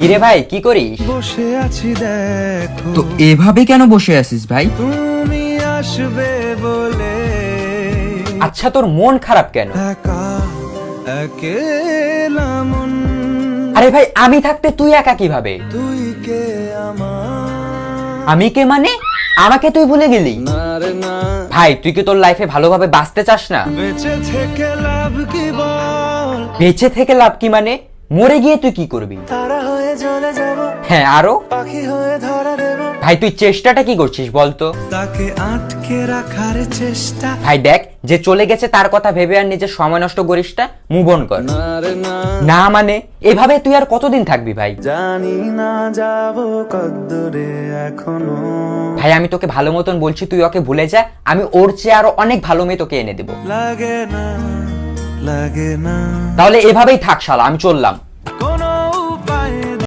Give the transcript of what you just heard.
কিরে ভাই কি করিস? বসে আছি দেখো, তো এভাবে কেন বসে আছিস ভাই? তুমি আসবে বলে আচ্ছা তোর মন খারাপ কেন? একা একেলা মন, আরে ভাই আমি থাকতে তুই একা কিভাবে? তুই কে আমার আমি কে মানে? আমাকে তুই ভুলে গেলি? না রে না, ভাই তুই কি তোর লাইফে ভালোভাবে বাঁচতে চাস না? বেঁচে থেকে লাভ কি বল, বেঁচে থেকে লাভ কি মানে? মরে গিয়ে তুই কি করবি? তারা হয়ে জ্বলে যাব, হ্যাঁ আরো? পাখি হয়ে ধরা দেব, ভাই তুই চেষ্টাটা কি করছিস বলতো? তাকে আটকে রাখার চেষ্টা, ভাই দেখ যে চলে গেছে তার কথা ভেবে আর নিজের সময় নষ্ট করিস না, মুভ অন কর। না রে না, না মানে এভাবে তুই আর কতদিন থাকবি ভাই? জানি না যাব কদ্দূরে এখনো, ভাই আমি তোকে ভালো মতন বলছি তুই ওকে ভুলে যা, আমি ওর চেয়ে আরো অনেক ভালো মেয়ে তোকে এনে দেবো। লাগে না লাগে না। তাহলে এভাবেই থাক শালা, আমি চললাম।